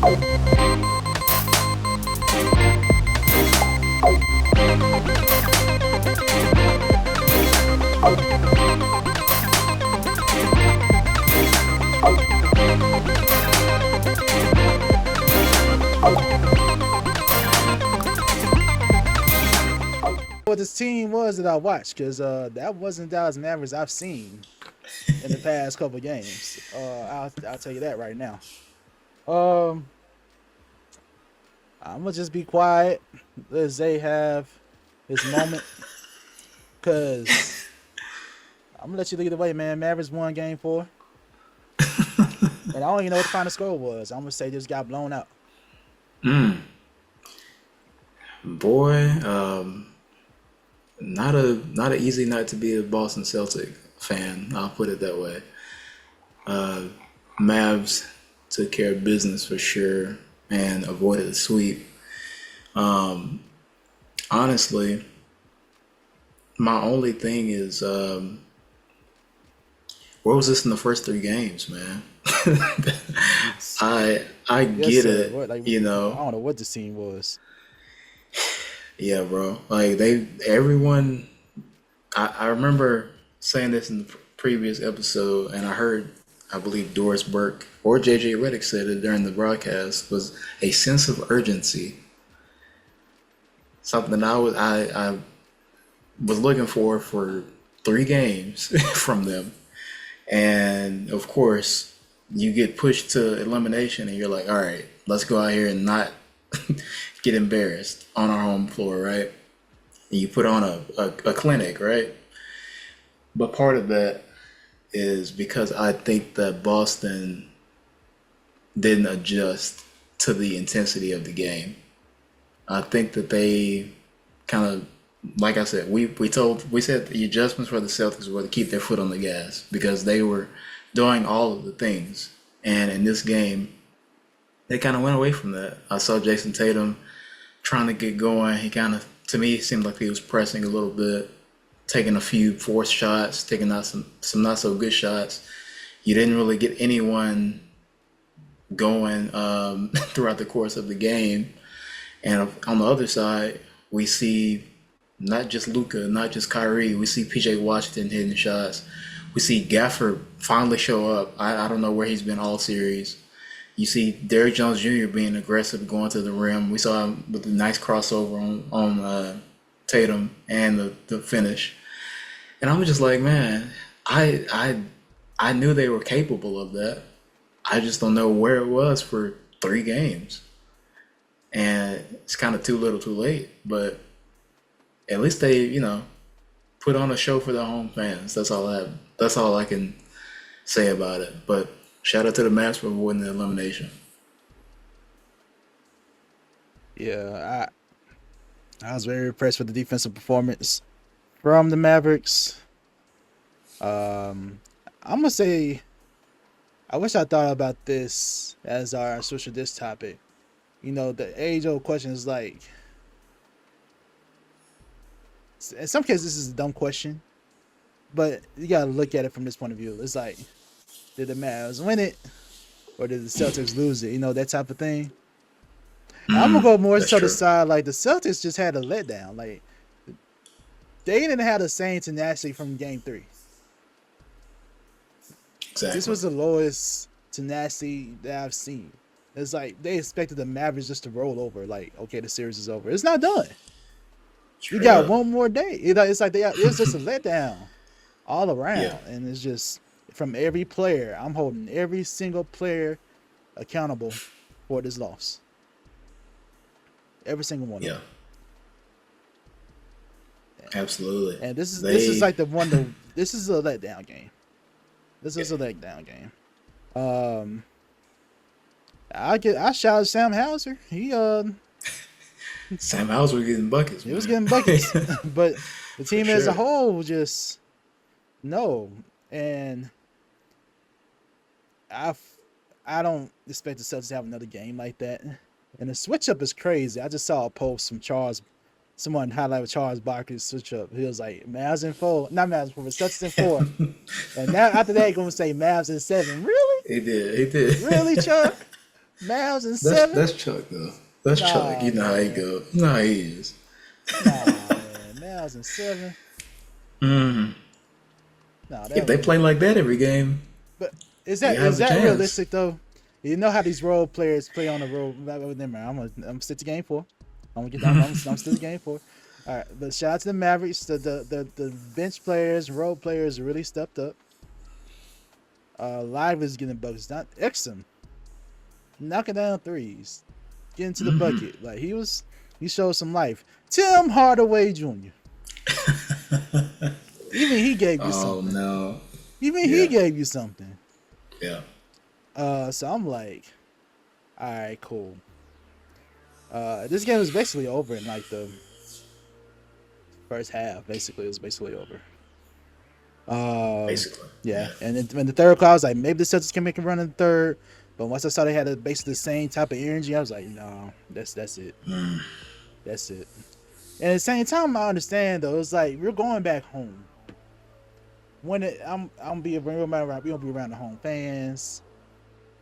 What this team was that I watched, because that wasn't Dallas Mavericks I've seen in the past couple games. I'll tell you that right now. I'm gonna just be quiet. Let Zay have his moment, cause I'm gonna let you lead the way, man. Mavericks won Game 4, and I don't even know what the final score was. I'm gonna say just got blown out. Boy, not an easy night to be a Boston Celtic fan. I'll put it that way. Mavs took care of business for sure and avoided a sweep. Honestly, my only thing is, where was this in the first 3 games, man? I get it, What, like, you know. I don't know what this team was. Yeah, bro. Like everyone. I remember saying this in the previous episode, and I believe Doris Burke or JJ Redick said it during the broadcast, was a sense of urgency. Something I was looking for 3 games from them, and of course you get pushed to elimination, and you're like, all right, let's go out here and not get embarrassed on our home floor, right? And you put on a clinic, right? But part of that is because I think that Boston didn't adjust to the intensity of the game. I think that they kind of, like I said, we said the adjustments for the Celtics were to keep their foot on the gas because they were doing all of the things. And in this game, they kind of went away from that. I saw Jason Tatum trying to get going. He kind of, to me, seemed like he was pressing a little bit, taking a few forced shots, taking out some not so good shots. You didn't really get anyone going throughout the course of the game. And on the other side, we see not just Luka, not just Kyrie. We see PJ Washington hitting shots. We see Gafford finally show up. I don't know where he's been all series. You see Derrick Jones Jr. being aggressive, going to the rim. We saw him with a nice crossover on Tatum and the finish. And I'm just like, man, I knew they were capable of that. I just don't know where it was for 3 games. And it's kind of too little too late. But at least they, put on a show for their home fans. That's all I can say about it. But shout out to the Mavs for avoiding the elimination. Yeah, I was very impressed with the defensive performance from the Mavericks. I'm gonna say, I wish I thought about this as our switch of this topic. The age-old question is like, in some cases this is a dumb question, but you gotta look at it from this point of view. It's like, did the Mavs win it, or did the Celtics lose it? That type of thing. I'm gonna go more to the side, like the Celtics just had a letdown. Like, they didn't have the same tenacity from Game 3. Exactly. This was the lowest tenacity that I've seen. It's like they expected the Mavericks just to roll over. Like, okay, the series is over. It's not done. You got one more day. It's like it's just a letdown all around, and it's just from every player. I'm holding every single player accountable for this loss. Every single one. Yeah. Absolutely. And this is like the one. This is a letdown game. This is a letdown game. I shouted Sam Hauser. Sam Hauser was getting buckets. He was getting buckets, but the team as a whole just no. And I don't expect the Celtics to have another game like that. And the switch up is crazy. I just saw a post from someone highlighted Charles Barkley's switch up. He was like, Mavs in 4, not Mavs in 4, but Celtics in 4. And now after that, he's gonna say Mavs in 7. Really? He did. Really, Chuck? Mavs in 7. That's Chuck though. That's Chuck. You know how he go. You know how he is. Man. Mavs in 7. Mm-hmm. If they play like that every game, but is that realistic though? You know how these role players play on the road. I'm gonna stick to game 4. I'm stick to game 4. All right, but shout out to the Mavericks. The bench players, role players really stepped up. Live is getting buckets. Not Exum knocking down threes, getting to the bucket. Like he showed some life. Tim Hardaway Jr. Even he gave you something. Oh no. Even he gave you something. Yeah. So I'm like, all right, cool. This game was basically over in like the first half. Basically, it was basically over. Basically. Yeah. And then in the third quarter, I was like, maybe the Celtics can make a run in the third. But once I saw they had basically the same type of energy, I was like, no, that's it. That's it. And at the same time, I understand though. It's like we're going back home. I'm gonna be around the home fans,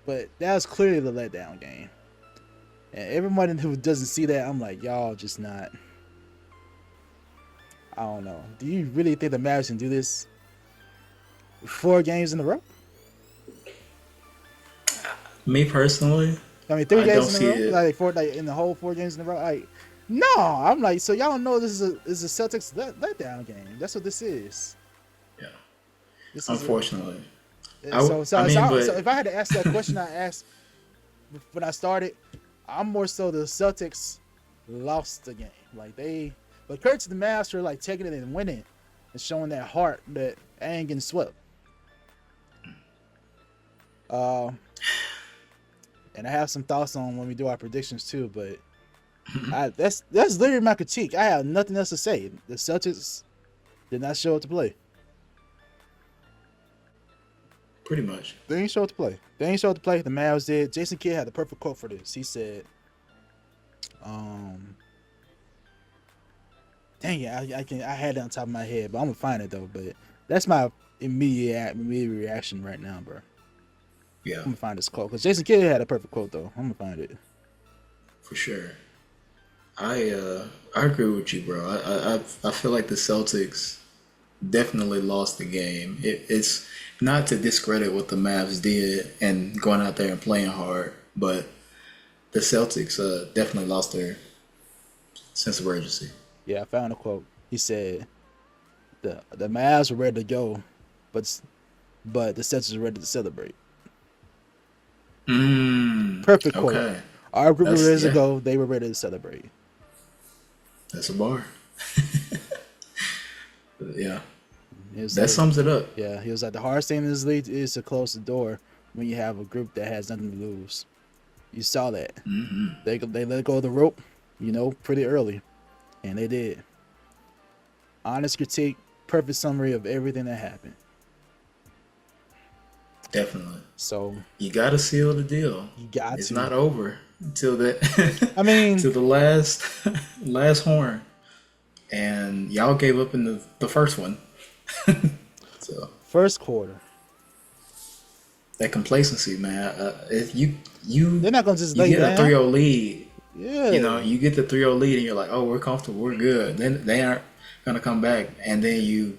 but that was clearly the letdown game. And everyone who doesn't see that, I'm like, y'all just not. I don't know. Do you really think the Mavericks can do this 4 games in a row? Me personally, I mean, 3 games in a row, like in the whole 4 games in a row. Like, no, I'm like, so y'all know this is a Celtics letdown game. That's what this is. Yeah. Unfortunately. So if I had to ask that question I asked when I started, I'm more so the Celtics lost the game. But credit to the Mavs for like taking it and winning and showing that heart that I ain't getting swept. And I have some thoughts on when we do our predictions too, but that's literally my critique. I have nothing else to say. The Celtics did not show up to play. Pretty much. They ain't show up to play. The Mavs did. Jason Kidd had the perfect quote for this. He said, dang it, I had it on top of my head, but I'm gonna find it though. But that's my immediate reaction right now, bro. Yeah. I'm gonna find this quote because Jason Kidd had a perfect quote though. I'm gonna find it. For sure. I agree with you, bro. I feel like the Celtics definitely lost the game. It's not to discredit what the Mavs did and going out there and playing hard, but the Celtics definitely lost their sense of urgency. Yeah, I found a quote. He said, "The Mavs were ready to go, but the Celtics were ready to celebrate." Perfect quote. Okay. Our group of years ago, they were ready to celebrate. That's a bar. Yeah. That sums it up. Yeah, he was like, the hardest thing in this league is to close the door when you have a group that has nothing to lose. You saw that. Mm-hmm. They let go of the rope, pretty early. And they did. Honest critique, perfect summary of everything that happened. Definitely. So you got to seal the deal. It's not over until that. I mean, to the last horn, and y'all gave up in the first one. So first quarter. That complacency, man. If you they're not gonna just you get down. A 3-0 lead. Yeah. You get the 3-0 lead, and you're like, oh, we're comfortable, we're good. Then they aren't gonna come back, and then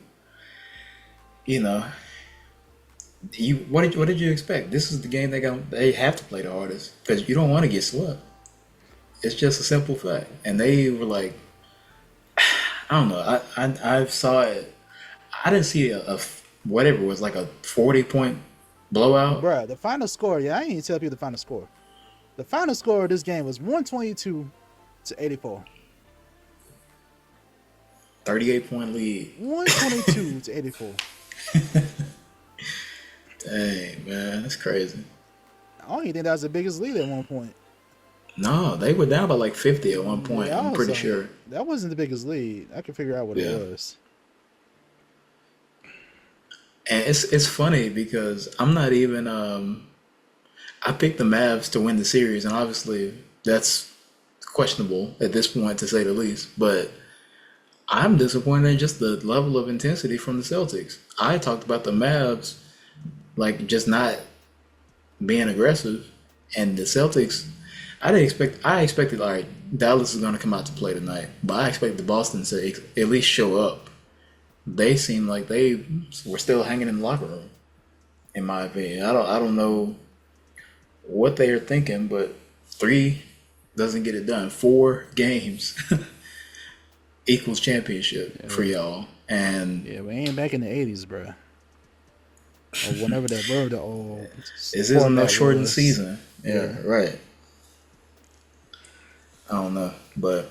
what did you expect? This is the game they have to play the hardest because you don't want to get swept. It's just a simple fact. And they were like, I don't know. I saw it. I didn't see a whatever it was like a 40-point blowout. Bruh, the final score. Yeah, I ain't even tell people the final score. The final score of this game was 122-84. 38-point lead. 122-84. Dang, man, that's crazy. I don't even think that was the biggest lead at one point. No, they were down by like 50 at one point. I'm pretty sure. That wasn't the biggest lead. I can figure out what it was. And it's funny because I'm not even I picked the Mavs to win the series, and obviously that's questionable at this point to say the least. But I'm disappointed in just the level of intensity from the Celtics. I talked about the Mavs like just not being aggressive, And the Celtics, I expected all right, Dallas is going to come out to play tonight, but I expected Boston to at least show up. They seemed like they were still hanging in the locker room, in my opinion. I don't know what they are thinking, but 3 doesn't get it done. 4 games equals championship for y'all. And yeah, we ain't back in the 80s, bro. Or whenever that word, this isn't no shortened season. Yeah, right. I don't know, but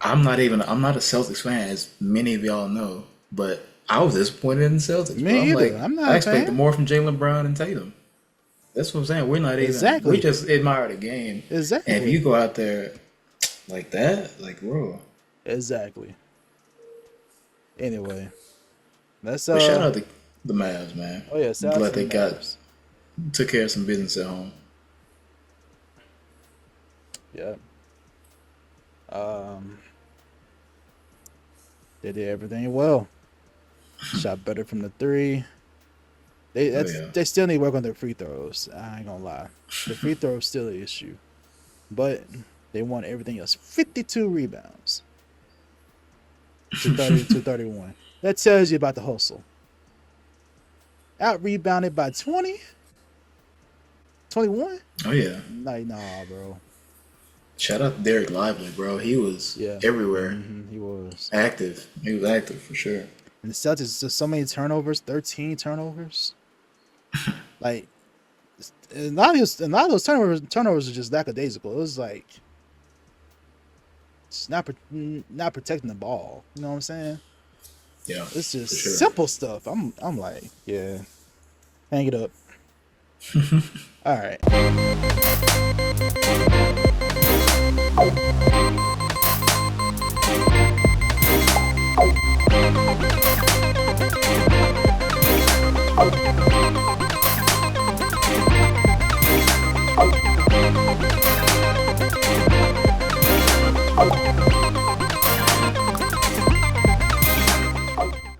I'm not a Celtics fan, as many of y'all know, but I was disappointed in the Celtics. Me either. I'm not. I expected more from Jaylen Brown and Tatum. That's what I'm saying. We're not even. We just admire the game. Exactly. And if you go out there like that, like, bro. Exactly. Anyway, let's but shout out to the Mavs, man. Oh yeah, shout out to the Mavs. Took care of some business at home. Yeah. They did everything well. Shot better from the 3. They still need to work on their free throws. I ain't gonna lie. The free throw is still an issue. But they won everything else. 52 rebounds. To 31. That tells you about the hustle. Out rebounded by 20? 21? Oh yeah. Nah, bro. Shout out to Derek Lively, bro. He was everywhere. Mm-hmm. He was active. He was active for sure. And the Celtics, just so many turnovers, 13 turnovers. Like, a lot of those turnovers are just lackadaisical. It was like, it's not protecting the ball. You know what I'm saying? Yeah, it's just simple stuff. I'm like, yeah, hang it up. All right.